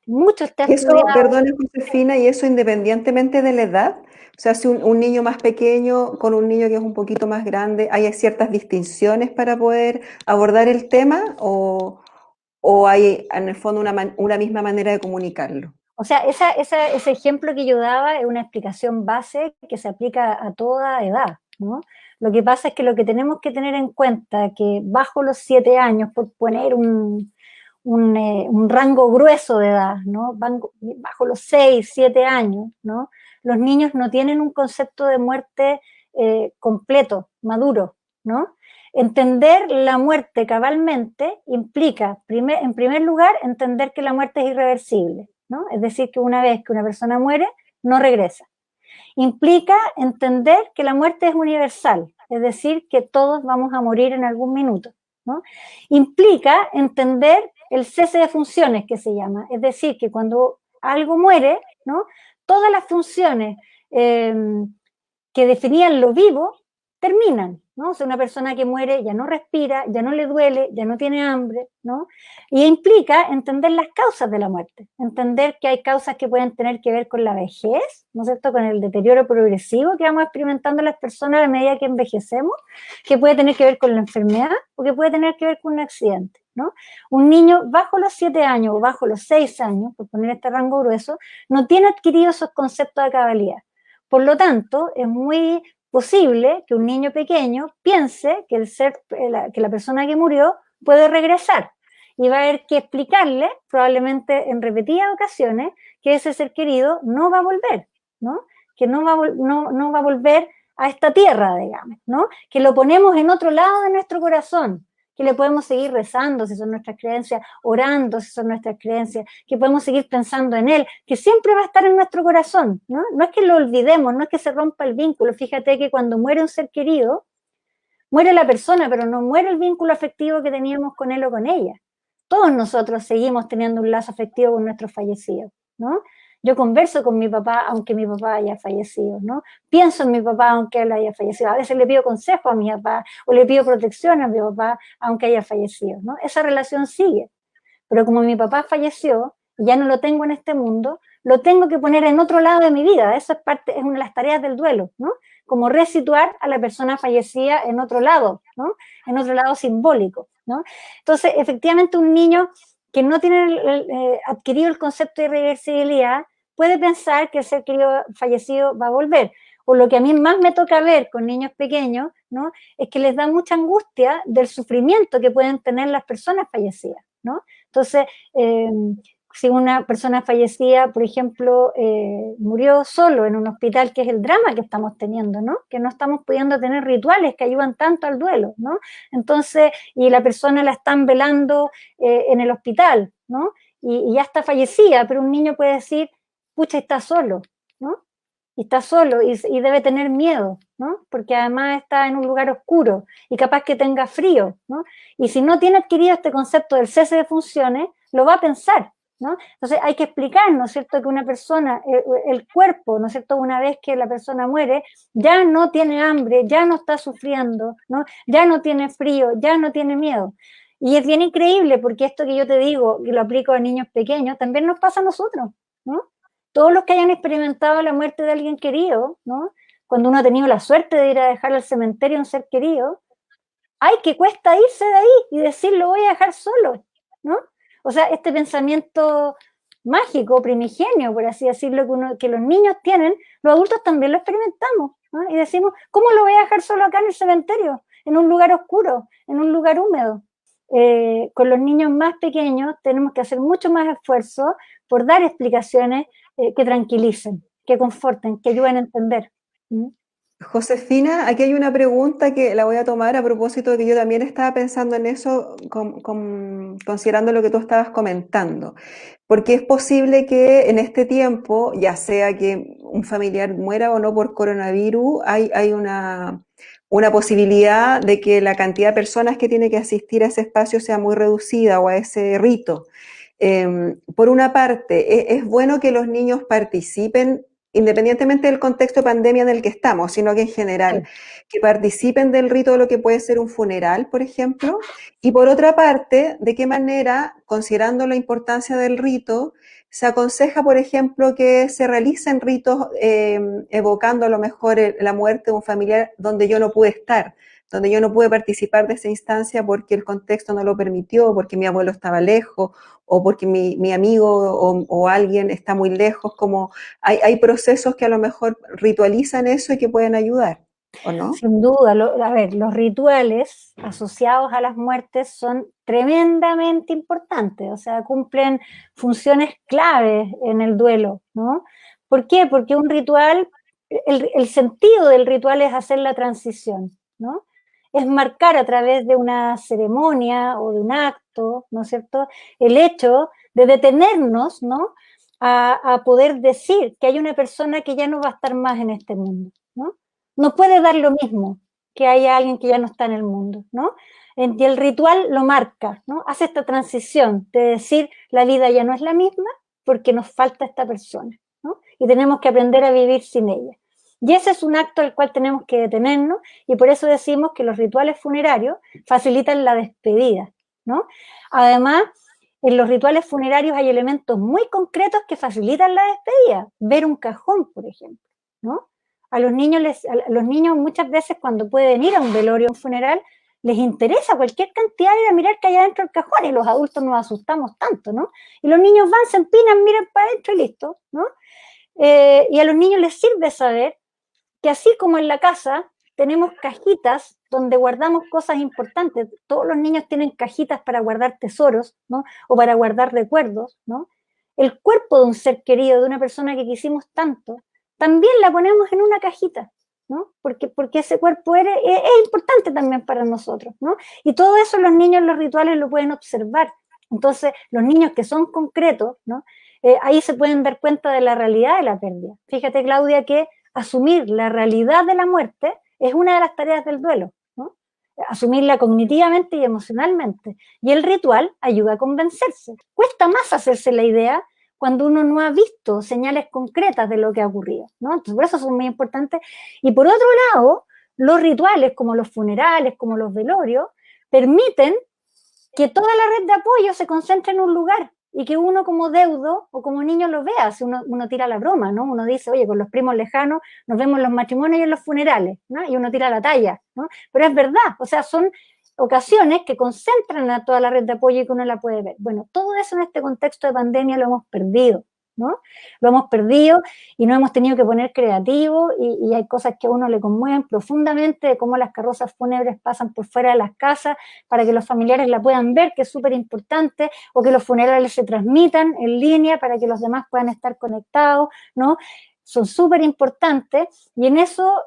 Mucho está Eso, estudiado. perdone Josefina, y eso independientemente de la edad, o sea, si un niño más pequeño con un niño que es un poquito más grande, ¿hay ciertas distinciones para poder abordar el tema o hay en el fondo una misma manera de comunicarlo? O sea, ese ejemplo que yo daba es una explicación base que se aplica a toda edad, ¿no? Lo que pasa es que lo que tenemos que tener en cuenta es que bajo los 7 años, por poner un rango grueso de edad, ¿no? Bajo los 6, 7 años, ¿no? Los niños no tienen un concepto de muerte completo, maduro, ¿no? Entender la muerte cabalmente implica, en primer lugar, entender que la muerte es irreversible, ¿no? Es decir, que una vez que una persona muere, no regresa. Implica entender que la muerte es universal, es decir, que todos vamos a morir en algún minuto, ¿no? Implica entender el cese de funciones, que se llama, es decir, que cuando algo muere, ¿no?, todas las funciones que definían lo vivo terminan, ¿no? O sea, una persona que muere ya no respira, ya no le duele, ya no tiene hambre, ¿no? Y implica entender las causas de la muerte, entender que hay causas que pueden tener que ver con la vejez, ¿no es cierto?, con el deterioro progresivo que vamos experimentando las personas a medida que envejecemos, que puede tener que ver con la enfermedad o que puede tener que ver con un accidente, ¿no? Un niño bajo los 7 años o bajo los 6 años, por poner este rango grueso, no tiene adquirido esos conceptos de cabalidad. Por lo tanto, es muy posible que un niño pequeño piense que que la persona que murió puede regresar y va a haber que explicarle, probablemente en repetidas ocasiones, que ese ser querido no va a volver, ¿no? Que no va a volver a esta tierra, digamos, ¿no? Que lo ponemos en otro lado de nuestro corazón, que le podemos seguir rezando si son nuestras creencias, orando si son nuestras creencias, que podemos seguir pensando en él, que siempre va a estar en nuestro corazón, ¿no? No es que lo olvidemos, no es que se rompa el vínculo. Fíjate que cuando muere un ser querido, muere la persona, pero no muere el vínculo afectivo que teníamos con él o con ella. Todos nosotros seguimos teniendo un lazo afectivo con nuestros fallecidos, ¿no? Yo converso con mi papá aunque mi papá haya fallecido, ¿no? Pienso en mi papá aunque él haya fallecido. A veces le pido consejo a mi papá o le pido protección a mi papá aunque haya fallecido, ¿no? Esa relación sigue. Pero como mi papá falleció, ya no lo tengo en este mundo, lo tengo que poner en otro lado de mi vida. Eso es una de las tareas del duelo, ¿no? Como resituar a la persona fallecida en otro lado, ¿no? En otro lado simbólico, ¿no? Entonces, efectivamente, un niño que no tiene adquirido el concepto de irreversibilidad puede pensar que el ser querido fallecido va a volver. O lo que a mí más me toca ver con niños pequeños, ¿no?, es que les da mucha angustia del sufrimiento que pueden tener las personas fallecidas, ¿no? Entonces, si una persona fallecida, por ejemplo, murió solo en un hospital, que es el drama que estamos teniendo, ¿no? Que no estamos pudiendo tener rituales que ayudan tanto al duelo, ¿no? Entonces, y la persona la están velando en el hospital, ¿no? Y ya está fallecida, pero un niño puede decir, pucha, está solo, ¿no? Y está solo y debe tener miedo, ¿no? Porque además está en un lugar oscuro y capaz que tenga frío, ¿no? Y si no tiene adquirido este concepto del cese de funciones, lo va a pensar, ¿no? Entonces hay que explicar, ¿no es cierto?, que una persona, el cuerpo, ¿no es cierto?, una vez que la persona muere, ya no tiene hambre, ya no está sufriendo, ¿no? Ya no tiene frío, ya no tiene miedo. Y es bien increíble porque esto que yo te digo, que lo aplico a niños pequeños, también nos pasa a nosotros, ¿no? Todos los que hayan experimentado la muerte de alguien querido, ¿no?, cuando uno ha tenido la suerte de ir a dejar al cementerio a un ser querido, ¡ay, que cuesta irse de ahí y decir lo voy a dejar solo!, ¿no? O sea, este pensamiento mágico, primigenio, por así decirlo, que los niños tienen, los adultos también lo experimentamos, ¿no? Y decimos, ¿cómo lo voy a dejar solo acá en el cementerio? En un lugar oscuro, en un lugar húmedo. Con los niños más pequeños tenemos que hacer mucho más esfuerzo por dar explicaciones que tranquilicen, que conforten, que ayuden a entender. ¿Mm? Josefina, aquí hay una pregunta que la voy a tomar a propósito de que yo también estaba pensando en eso, considerando lo que tú estabas comentando, porque es posible que en este tiempo, ya sea que un familiar muera o no por coronavirus, hay una posibilidad de que la cantidad de personas que tiene que asistir a ese espacio sea muy reducida o a ese rito. Por una parte, es bueno que los niños participen independientemente del contexto de pandemia en el que estamos, sino que en general, Sí. que participen del rito de lo que puede ser un funeral, por ejemplo, y por otra parte, de qué manera, considerando la importancia del rito, se aconseja, por ejemplo, que se realicen ritos evocando a lo mejor la muerte de un familiar donde yo no pude estar, donde yo no pude participar de esa instancia porque el contexto no lo permitió, porque mi abuelo estaba lejos o porque mi amigo o alguien está muy lejos, como hay procesos que a lo mejor ritualizan eso y que pueden ayudar, ¿o no? Sin duda, a ver, los rituales asociados a las muertes son tremendamente importantes, o sea, cumplen funciones claves en el duelo, ¿no? ¿Por qué? Porque un ritual, el sentido del ritual es hacer la transición, ¿no? Es marcar a través de una ceremonia o de un acto, ¿no es cierto?, el hecho de detenernos, ¿no?, a poder decir que hay una persona que ya no va a estar más en este mundo, ¿no? No puede dar lo mismo que haya alguien que ya no está en el mundo, ¿no? Y el ritual lo marca, ¿no? Hace esta transición de decir la vida ya no es la misma porque nos falta esta persona, ¿no? Y tenemos que aprender a vivir sin ella. Y ese es un acto al cual tenemos que detenernos y por eso decimos que los rituales funerarios facilitan la despedida, ¿no? Además, en los rituales funerarios hay elementos muy concretos que facilitan la despedida. Ver un cajón, por ejemplo, ¿no? A los niños muchas veces cuando pueden ir a un velorio, a un funeral, les interesa cualquier cantidad ir a mirar que hay adentro del cajón y los adultos nos asustamos tanto, ¿no? Y los niños van, se empinan, miran para adentro y listo, ¿no? Y a los niños les sirve saber que así como en la casa tenemos cajitas donde guardamos cosas importantes, todos los niños tienen cajitas para guardar tesoros, ¿no? O para guardar recuerdos, ¿no? El cuerpo de un ser querido, de una persona que quisimos tanto, también la ponemos en una cajita, ¿no? Porque ese cuerpo es importante también para nosotros, ¿no? Y todo eso los niños en los rituales lo pueden observar. Entonces, los niños que son concretos, ¿no? Ahí se pueden dar cuenta de la realidad de la pérdida. Fíjate, Claudia, que asumir la realidad de la muerte es una de las tareas del duelo, ¿no? Asumirla cognitivamente y emocionalmente. Y el ritual ayuda a convencerse. Cuesta más hacerse la idea cuando uno no ha visto señales concretas de lo que ha ocurrido, ¿no? Entonces, por eso son muy importantes. Y por otro lado, los rituales, como los funerales, como los velorios, permiten que toda la red de apoyo se concentre en un lugar y que uno como deudo o como niño lo vea, si uno tira la broma, ¿no? Uno dice, oye, con los primos lejanos nos vemos en los matrimonios y en los funerales, ¿no? Y uno tira la talla, ¿no? Pero es verdad, o sea, son ocasiones que concentran a toda la red de apoyo y que uno la puede ver. Bueno, todo eso en este contexto de pandemia lo hemos perdido, ¿no? Lo hemos perdido y nos hemos tenido que poner creativos y hay cosas que a uno le conmueven profundamente de cómo las carrozas fúnebres pasan por fuera de las casas para que los familiares la puedan ver, que es súper importante, o que los funerales se transmitan en línea para que los demás puedan estar conectados, ¿no? Son súper importantes y en eso,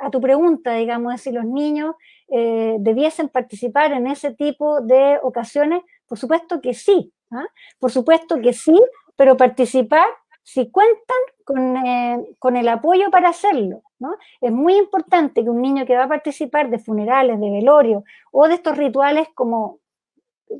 a tu pregunta, digamos, de si los niños debiesen participar en ese tipo de ocasiones, por supuesto que sí, ¿ah? Por supuesto que sí, pero participar si cuentan con el apoyo para hacerlo, ¿no? Es muy importante que un niño que va a participar de funerales, de velorios o de estos rituales como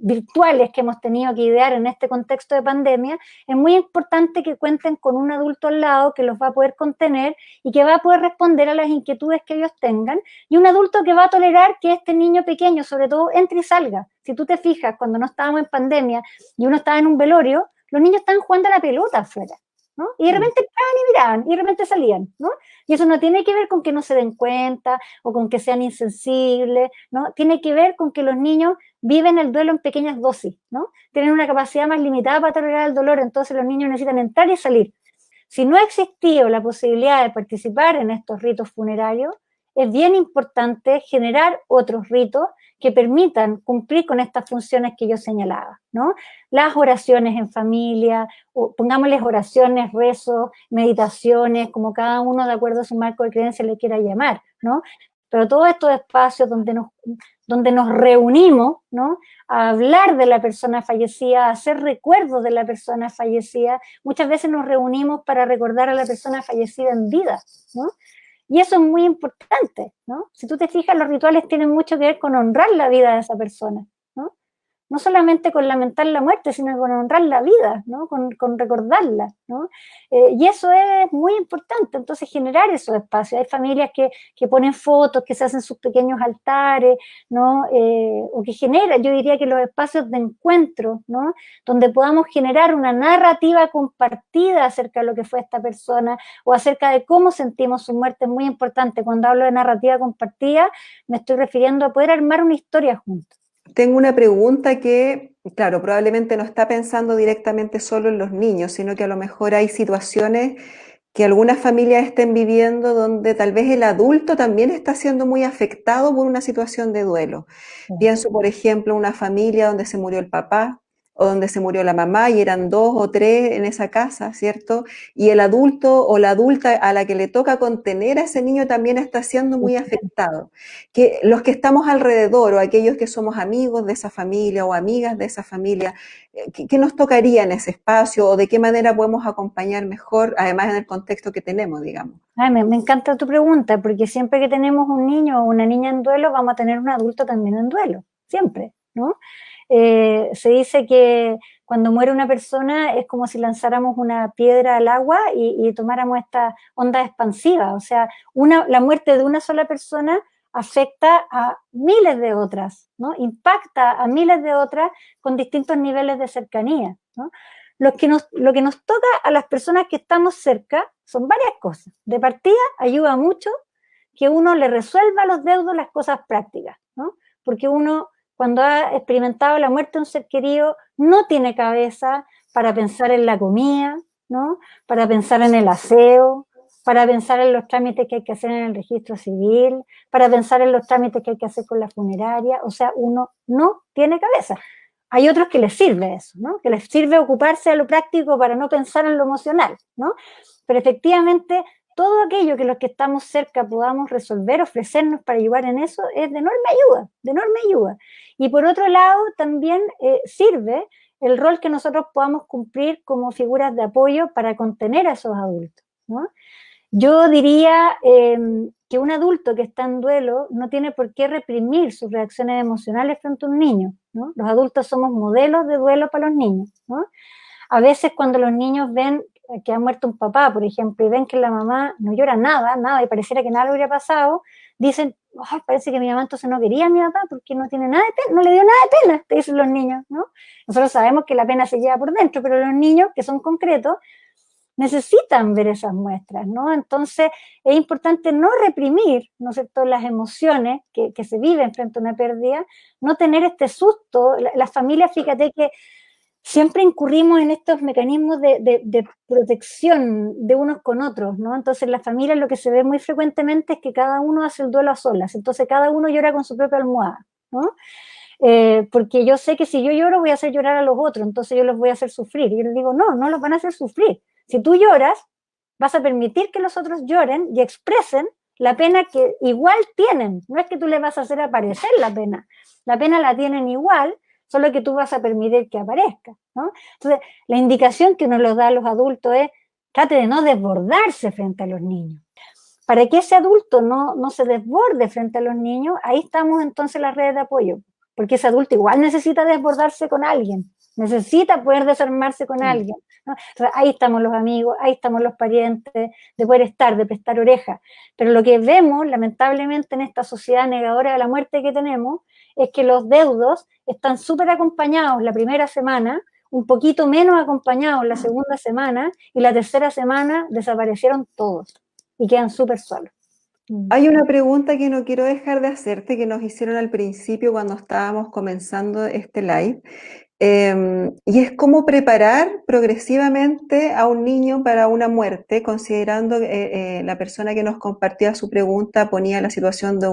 virtuales que hemos tenido que idear en este contexto de pandemia, es muy importante que cuenten con un adulto al lado que los va a poder contener y que va a poder responder a las inquietudes que ellos tengan, y un adulto que va a tolerar que este niño pequeño, sobre todo, entre y salga. Si tú te fijas, cuando no estábamos en pandemia y uno estaba en un velorio, los niños estaban jugando a la pelota afuera, ¿no? Y de repente entraban y miraban, y de repente salían, ¿no? Y eso no tiene que ver con que no se den cuenta o con que sean insensibles, ¿no? Tiene que ver con que los niños viven el duelo en pequeñas dosis, ¿no? Tienen una capacidad más limitada para tolerar el dolor, entonces los niños necesitan entrar y salir. Si no ha existido la posibilidad de participar en estos ritos funerarios, es bien importante generar otros ritos que permitan cumplir con estas funciones que yo señalaba, ¿no? Las oraciones en familia, o pongámosles oraciones, rezos, meditaciones, como cada uno de acuerdo a su marco de creencia le quiera llamar, ¿no? Pero todos estos espacios donde nos reunimos, ¿no? A hablar de la persona fallecida, a hacer recuerdos de la persona fallecida, muchas veces nos reunimos para recordar a la persona fallecida en vida, ¿no? Y eso es muy importante, ¿no? Si tú te fijas, los rituales tienen mucho que ver con honrar la vida de esa persona, ¿no? No solamente con lamentar la muerte, sino con honrar la vida, ¿no? Con recordarla, ¿no? Y eso es muy importante, entonces generar esos espacios. Hay familias que ponen fotos, que se hacen sus pequeños altares, ¿no? O que generan, yo diría que los espacios de encuentro, ¿no? Donde podamos generar una narrativa compartida acerca de lo que fue esta persona o acerca de cómo sentimos su muerte es muy importante. Cuando hablo de narrativa compartida, me estoy refiriendo a poder armar una historia juntos. Tengo una pregunta que, claro, probablemente no está pensando directamente solo en los niños, sino que a lo mejor hay situaciones que algunas familias estén viviendo donde tal vez el adulto también está siendo muy afectado por una situación de duelo. Pienso, por ejemplo, una familia donde se murió el papá o donde se murió la mamá y eran dos o tres en esa casa, ¿cierto? Y el adulto o la adulta a la que le toca contener a ese niño también está siendo muy afectado. Que los que estamos alrededor o aquellos que somos amigos de esa familia o amigas de esa familia, ¿qué nos tocaría en ese espacio o de qué manera podemos acompañar mejor, además en el contexto que tenemos, digamos? Ay, me encanta tu pregunta, porque siempre que tenemos un niño o una niña en duelo, vamos a tener un adulto también en duelo, siempre, ¿no? Se dice que cuando muere una persona es como si lanzáramos una piedra al agua y tomáramos esta onda expansiva, o sea, la muerte de una sola persona afecta a miles de otras, ¿no? Impacta a miles de otras con distintos niveles de cercanía, ¿no? Lo que nos toca a las personas que estamos cerca son varias cosas. De partida, ayuda mucho que uno le resuelva a los deudos las cosas prácticas, ¿no? Porque uno, cuando ha experimentado la muerte de un ser querido, no tiene cabeza para pensar en la comida, ¿no? Para pensar en el aseo, para pensar en los trámites que hay que hacer en el registro civil, para pensar en los trámites que hay que hacer con la funeraria, o sea, uno no tiene cabeza. Hay otros que les sirve eso, ¿no? Que les sirve ocuparse de lo práctico para no pensar en lo emocional, ¿no? Pero efectivamente, todo aquello que los que estamos cerca podamos resolver, ofrecernos para ayudar en eso, es de enorme ayuda, de enorme ayuda. Y por otro lado, también sirve el rol que nosotros podamos cumplir como figuras de apoyo para contener a esos adultos, ¿no? Yo diría que un adulto que está en duelo no tiene por qué reprimir sus reacciones emocionales frente a un niño, ¿no? Los adultos somos modelos de duelo para los niños, ¿no? A veces cuando los niños ven que ha muerto un papá, por ejemplo, y ven que la mamá no llora nada, nada, y pareciera que nada le hubiera pasado, dicen, oh, parece que mi mamá entonces no quería a mi papá porque no tiene nada de pena, no le dio nada de pena, te dicen los niños, ¿no? Nosotros sabemos que la pena se lleva por dentro, pero los niños, que son concretos, necesitan ver esas muestras, ¿no? Entonces es importante no reprimir, ¿no es cierto?, las emociones que se viven frente a una pérdida, no tener este susto. Las familias, fíjate que siempre incurrimos en estos mecanismos de protección de unos con otros, ¿no? Entonces en las familias lo que se ve muy frecuentemente es que cada uno hace el duelo a solas, entonces cada uno llora con su propia almohada, ¿no? Porque yo sé que si yo lloro voy a hacer llorar a los otros, entonces yo los voy a hacer sufrir. Y yo les digo, no, no los van a hacer sufrir. Si tú lloras, vas a permitir que los otros lloren y expresen la pena que igual tienen. No es que tú les vas a hacer aparecer la pena la tienen igual, solo que tú vas a permitir que aparezca, ¿no? Entonces, la indicación que uno les da a los adultos es, trate de no desbordarse frente a los niños. Para que ese adulto no se desborde frente a los niños, ahí estamos entonces las redes de apoyo, porque ese adulto igual necesita desbordarse con alguien, necesita poder desarmarse con alguien, ¿no? Entonces, ahí estamos los amigos, ahí estamos los parientes, de poder estar, de prestar oreja. Pero lo que vemos, lamentablemente, en esta sociedad negadora de la muerte que tenemos, es que los deudos están súper acompañados la primera semana, un poquito menos acompañados la segunda semana, y la tercera semana desaparecieron todos y quedan súper solos. Hay una pregunta que no quiero dejar de hacerte, que nos hicieron al principio cuando estábamos comenzando este live. Y es cómo preparar progresivamente a un niño para una muerte, considerando que la persona que nos compartía su pregunta ponía la situación de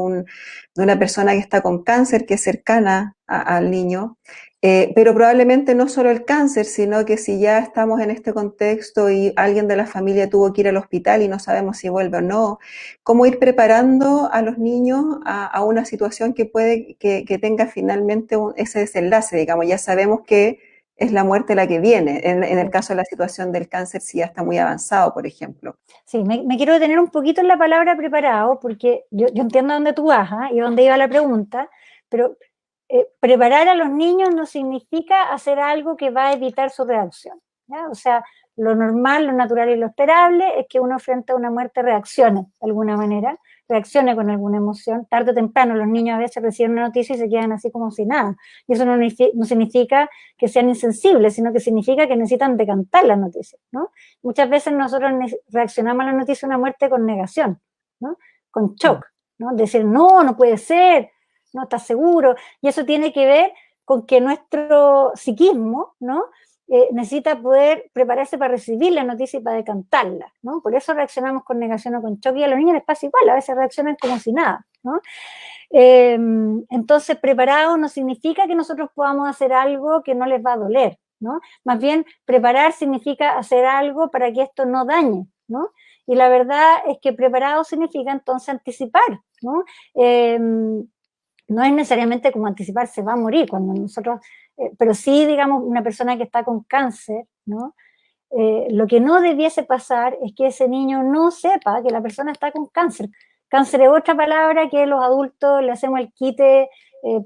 una persona que está con cáncer, que es cercana al niño, pero probablemente no solo el cáncer, sino que si ya estamos en este contexto y alguien de la familia tuvo que ir al hospital y no sabemos si vuelve o no, cómo ir preparando a los niños a una situación que puede que tenga finalmente ese desenlace, digamos, ya sabemos que es la muerte la que viene, en el caso de la situación del cáncer, si ya está muy avanzado, por ejemplo. Sí, me quiero detener un poquito en la palabra preparado, porque yo entiendo a dónde tú vas, ¿eh? Y dónde iba la pregunta, pero preparar a los niños no significa hacer algo que va a evitar su reacción, ¿ya? O sea, lo normal, lo natural y lo esperable es que uno frente a una muerte reaccione de alguna manera, reaccione con alguna emoción. Tarde o temprano los niños a veces reciben una noticia y se quedan así como si nada. Y eso no significa que sean insensibles, sino que significa que necesitan decantar la noticia, ¿no? Muchas veces nosotros reaccionamos a la noticia de una muerte con negación, ¿no? Con shock, ¿no? Decir, no, no puede ser, no estás seguro. Y eso tiene que ver con que nuestro psiquismo, ¿no? Necesita poder prepararse para recibir la noticia y para decantarla, ¿no? Por eso reaccionamos con negación o con shock, y a los niños les pasa igual, a veces reaccionan como si nada, ¿no? Entonces, preparado no significa que nosotros podamos hacer algo que no les va a doler, ¿no? Más bien, preparar significa hacer algo para que esto no dañe, ¿no? Y la verdad es que preparado significa entonces anticipar, ¿no? No es necesariamente como anticipar, se va a morir cuando nosotros, pero sí, digamos, una persona que está con cáncer, ¿no? Lo que no debiese pasar es que ese niño no sepa que la persona está con cáncer. Cáncer es otra palabra que los adultos le hacemos el quite,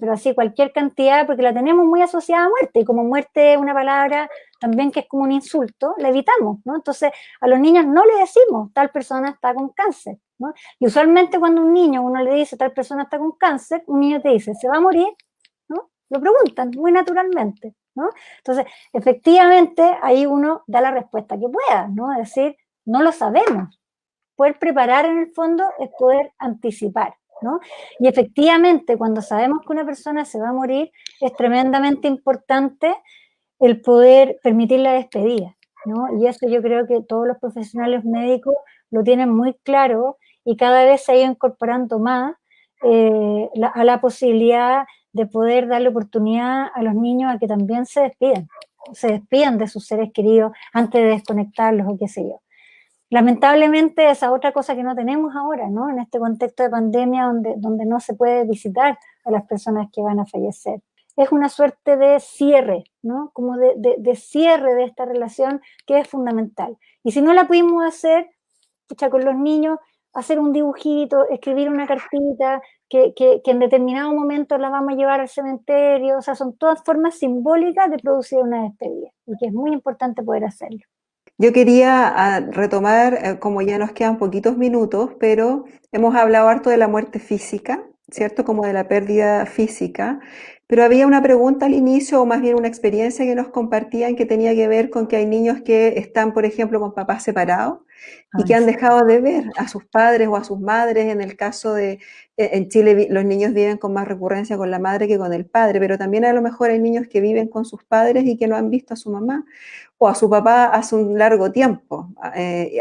pero así cualquier cantidad, porque la tenemos muy asociada a muerte, y como muerte es una palabra también que es como un insulto, la evitamos, ¿no? Entonces a los niños no le decimos tal persona está con cáncer, ¿no? Y usualmente cuando un niño uno le dice tal persona está con cáncer, un niño te dice, ¿se va a morir? ¿No? Lo preguntan muy naturalmente, ¿no? Entonces, efectivamente, ahí uno da la respuesta que pueda, ¿no? Es decir, no lo sabemos. Poder preparar en el fondo es poder anticipar, ¿no? Y efectivamente, cuando sabemos que una persona se va a morir, es tremendamente importante el poder permitir la despedida, ¿no? Y eso yo creo que todos los profesionales médicos lo tienen muy claro, y cada vez se ha ido incorporando más a la posibilidad de poder darle oportunidad a los niños a que también se despidan de sus seres queridos antes de desconectarlos o qué sé yo. Lamentablemente esa otra cosa que no tenemos ahora, ¿no? En este contexto de pandemia donde no se puede visitar a las personas que van a fallecer. Es una suerte de cierre, ¿no? Como de cierre de esta relación, que es fundamental. Y si no la pudimos hacer, pucha, con los niños, hacer un dibujito, escribir una cartita, que en determinado momento la vamos a llevar al cementerio, o sea, son todas formas simbólicas de producir una despedida, y que es muy importante poder hacerlo. Yo quería retomar, como ya nos quedan poquitos minutos, pero hemos hablado harto de la muerte física, ¿cierto? Como de la pérdida física, pero había una pregunta al inicio, o más bien una experiencia que nos compartían, que tenía que ver con que hay niños que están, por ejemplo, con papás separados y que han dejado de ver a sus padres o a sus madres. En el caso de, en Chile los niños viven con más recurrencia con la madre que con el padre, pero también a lo mejor hay niños que viven con sus padres y que no han visto a su mamá o a su papá hace un largo tiempo.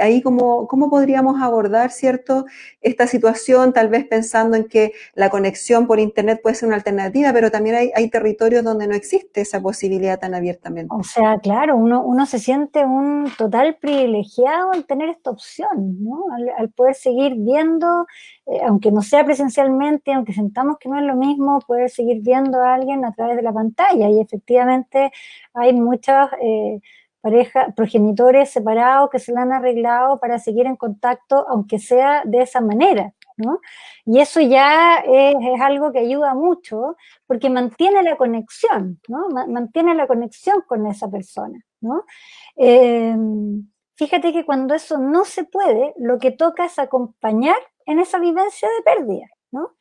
Ahí cómo podríamos abordar, ¿cierto?, esta situación, tal vez pensando en que la conexión por internet puede ser una alternativa, pero también hay territorios donde no existe esa posibilidad tan abiertamente. O sea, claro, uno se siente un total privilegiado en tener esta opción, ¿no? Al poder seguir viendo, aunque no sea presencialmente, aunque sentamos que no es lo mismo, poder seguir viendo a alguien a través de la pantalla. Y efectivamente hay muchas parejas, progenitores separados que se la han arreglado para seguir en contacto, aunque sea de esa manera, ¿no? Y eso ya es algo que ayuda mucho, porque mantiene la conexión, ¿no? Mantiene la conexión con esa persona, ¿no? Eh, Fíjate que cuando eso no se puede, lo que toca es acompañar en esa vivencia de pérdida, ¿no?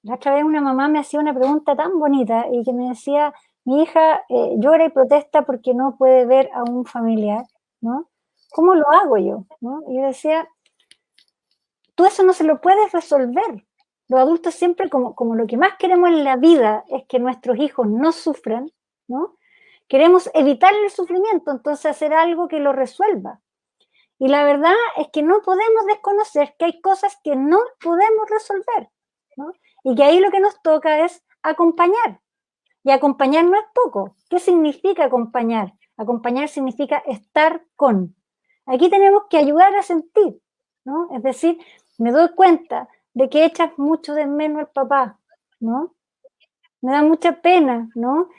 La otra vez una mamá me hacía una pregunta tan bonita y que me decía, mi hija llora y protesta porque no puede ver a un familiar, ¿no? ¿Cómo lo hago yo? ¿No? Y yo decía, tú eso no se lo puedes resolver. Los adultos siempre, como lo que más queremos en la vida es que nuestros hijos no sufran, ¿no? Queremos evitar el sufrimiento, entonces hacer algo que lo resuelva. Y la verdad es que no podemos desconocer que hay cosas que no podemos resolver, ¿no? Y que ahí lo que nos toca es acompañar. Y acompañar no es poco. ¿Qué significa acompañar? Acompañar significa estar con. Aquí tenemos que ayudar a sentir, ¿no? Es decir, me doy cuenta de que echas mucho de menos al papá, ¿no? Me da mucha pena, ¿no?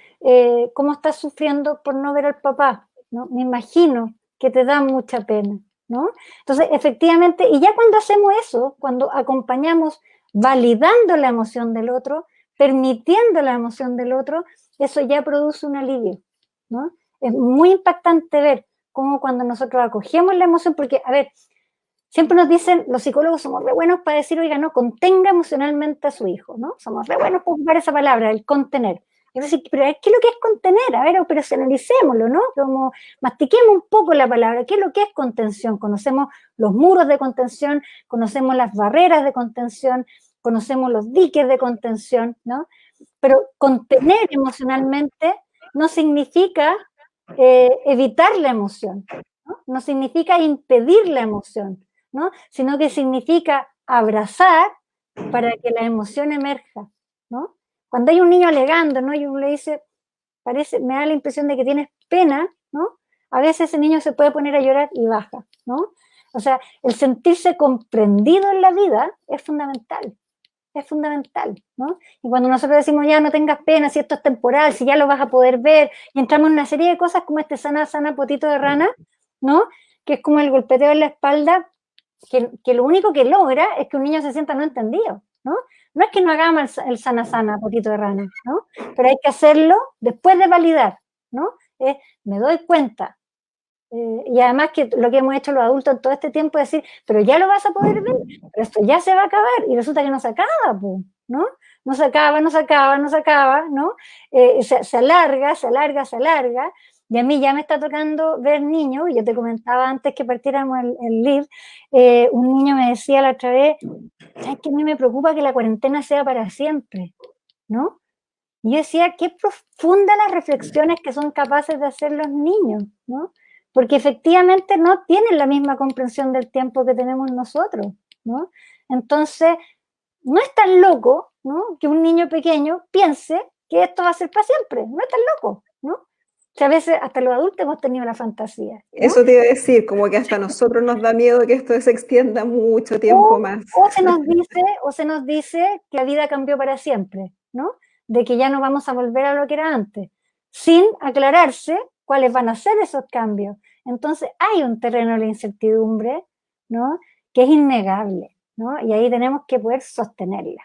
Cómo estás sufriendo por no ver al papá, ¿no? Me imagino que te da mucha pena, ¿no? Entonces, efectivamente, y ya cuando hacemos eso, cuando acompañamos validando la emoción del otro, permitiendo la emoción del otro, eso ya produce un alivio, ¿no? Es muy impactante ver cómo cuando nosotros acogemos la emoción, porque, a ver, siempre nos dicen, los psicólogos somos re buenos para decir, oiga, no, contenga emocionalmente a su hijo, ¿no? Somos re buenos para ocupar esa palabra, el contener. Es decir, pero ¿qué es lo que es contener? A ver, operacionalicémoslo, ¿no? Como mastiquemos un poco la palabra. ¿Qué es lo que es contención? Conocemos los muros de contención, conocemos las barreras de contención, conocemos los diques de contención, ¿no? Pero contener emocionalmente no significa evitar la emoción, ¿no? No significa impedir la emoción, ¿no? Sino que significa abrazar para que la emoción emerja, ¿no? Cuando hay un niño alegando, ¿no? Y uno le dice, me da la impresión de que tienes pena, ¿no? A veces ese niño se puede poner a llorar y baja, ¿no? O sea, el sentirse comprendido en la vida es fundamental, ¿no? Y cuando nosotros decimos, ya no tengas pena, si esto es temporal, si ya lo vas a poder ver, y entramos en una serie de cosas como este sana, sana, potito de rana, ¿no? Que es como el golpeteo en la espalda, que lo único que logra es que un niño se sienta no entendido, ¿no? No es que no hagamos el sana, sana, potito de rana, ¿no? Pero hay que hacerlo después de validar, ¿no? Me doy cuenta, y además que lo que hemos hecho los adultos en todo este tiempo es decir, pero ya lo vas a poder ver, pero esto ya se va a acabar, y resulta que no se acaba, ¿no? No se acaba, no se acaba, no se acaba, ¿no? Se alarga, se alarga, se alarga, y a mí ya me está tocando ver niños, y yo te comentaba antes que partiéramos el live, un niño me decía la otra vez, ¿sabes que a mí me preocupa que la cuarentena sea para siempre, ¿no? Y yo decía, qué profundas las reflexiones que son capaces de hacer los niños, ¿no? Porque efectivamente no tienen la misma comprensión del tiempo que tenemos nosotros, ¿no? Entonces, no es tan loco, ¿no? Que un niño pequeño piense que esto va a ser para siempre, no es tan loco, ¿no? O sea, a veces hasta los adultos hemos tenido la fantasía, ¿no? Eso te iba a decir, como que hasta a nosotros nos da miedo que esto se extienda mucho tiempo más. O se nos dice que la vida cambió para siempre, ¿no? De que ya no vamos a volver a lo que era antes, sin aclararse cuáles van a ser esos cambios. Entonces hay un terreno de la incertidumbre, ¿no? Que es innegable, ¿no? Y ahí tenemos que poder sostenerla.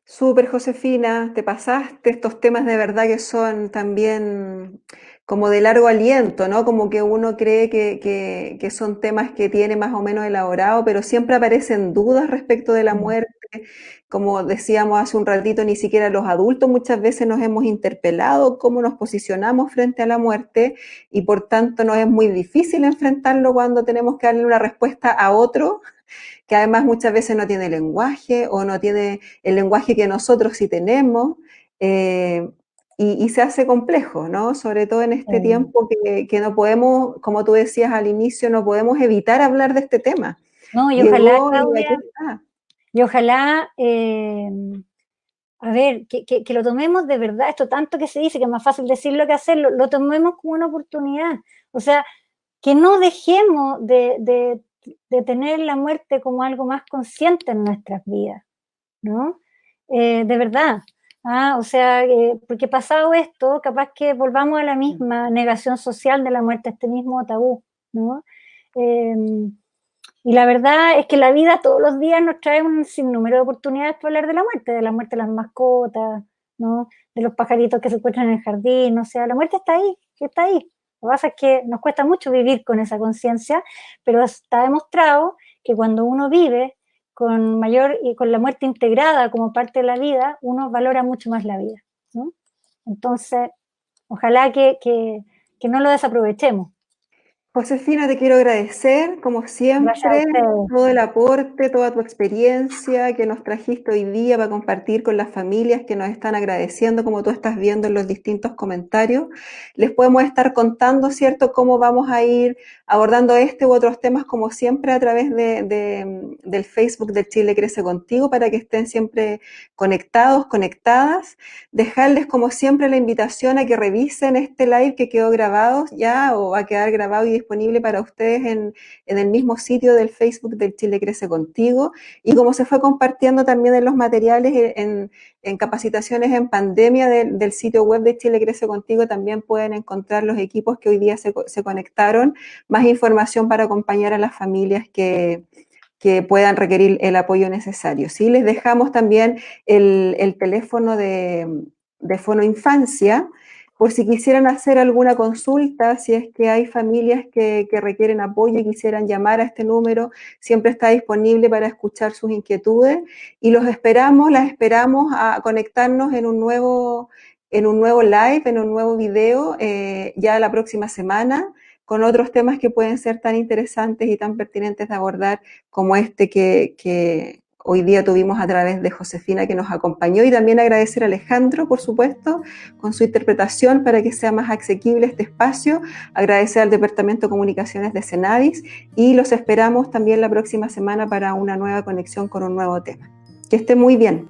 Súper, Josefina, te pasaste estos temas de verdad que son también como de largo aliento, ¿no? Como que uno cree que son temas que tiene más o menos elaborado, pero siempre aparecen dudas respecto de la muerte. Como decíamos hace un ratito, ni siquiera los adultos muchas veces nos hemos interpelado cómo nos posicionamos frente a la muerte y por tanto nos es muy difícil enfrentarlo cuando tenemos que darle una respuesta a otro que además muchas veces no tiene lenguaje o no tiene el lenguaje que nosotros sí tenemos, y se hace complejo, ¿no? Sobre todo en este tiempo que no podemos, como tú decías al inicio, no podemos evitar hablar de este tema. No, y ojalá, Llegó y aquí Claudia, está. y ojalá, a ver, que lo tomemos de verdad, esto tanto que se dice, que es más fácil decirlo que hacerlo, lo tomemos como una oportunidad. O sea, que no dejemos de tener la muerte como algo más consciente en nuestras vidas, ¿no? De verdad. O sea, porque pasado esto, capaz que volvamos a la misma negación social de la muerte, este mismo tabú, ¿no? Eh, y la verdad es que la vida todos los días nos trae un sinnúmero de oportunidades para hablar de la muerte de las mascotas, ¿no? De los pajaritos que se encuentran en el jardín, o sea, la muerte está ahí, está ahí. Lo que pasa es que nos cuesta mucho vivir con esa conciencia, pero está demostrado que cuando uno vive con mayor y con la muerte integrada como parte de la vida, uno valora mucho más la vida, ¿no? Entonces, ojalá que no lo desaprovechemos. Josefina, te quiero agradecer, como Gracias a siempre, ustedes. todo el aporte, toda tu experiencia que nos trajiste hoy día para compartir con las familias que nos están agradeciendo, como tú estás viendo en los distintos comentarios. Les podemos estar contando, ¿cierto?, cómo vamos a ir abordando este u otros temas, como siempre, a través del Facebook de Chile Crece Contigo, para que estén siempre conectados, conectadas. Dejarles, como siempre, la invitación a que revisen este live que quedó grabado ya, o va a quedar grabado y disponible para ustedes en el mismo sitio del Facebook del Chile Crece Contigo, y como se fue compartiendo también en los materiales en capacitaciones en pandemia del sitio web de Chile Crece Contigo, también pueden encontrar los equipos que hoy día se conectaron, más información para acompañar a las familias que puedan requerir el apoyo necesario. ¿Sí? Les dejamos también el teléfono de Fono Infancia, por si quisieran hacer alguna consulta, si es que hay familias que requieren apoyo y quisieran llamar a este número, siempre está disponible para escuchar sus inquietudes, y las esperamos a conectarnos en un nuevo live, en un nuevo video, ya la próxima semana, con otros temas que pueden ser tan interesantes y tan pertinentes de abordar como este que hoy día tuvimos a través de Josefina, que nos acompañó, y también agradecer a Alejandro, por supuesto, con su interpretación para que sea más asequible este espacio, agradecer al Departamento de Comunicaciones de Cenavis, y los esperamos también la próxima semana para una nueva conexión con un nuevo tema. Que esté muy bien.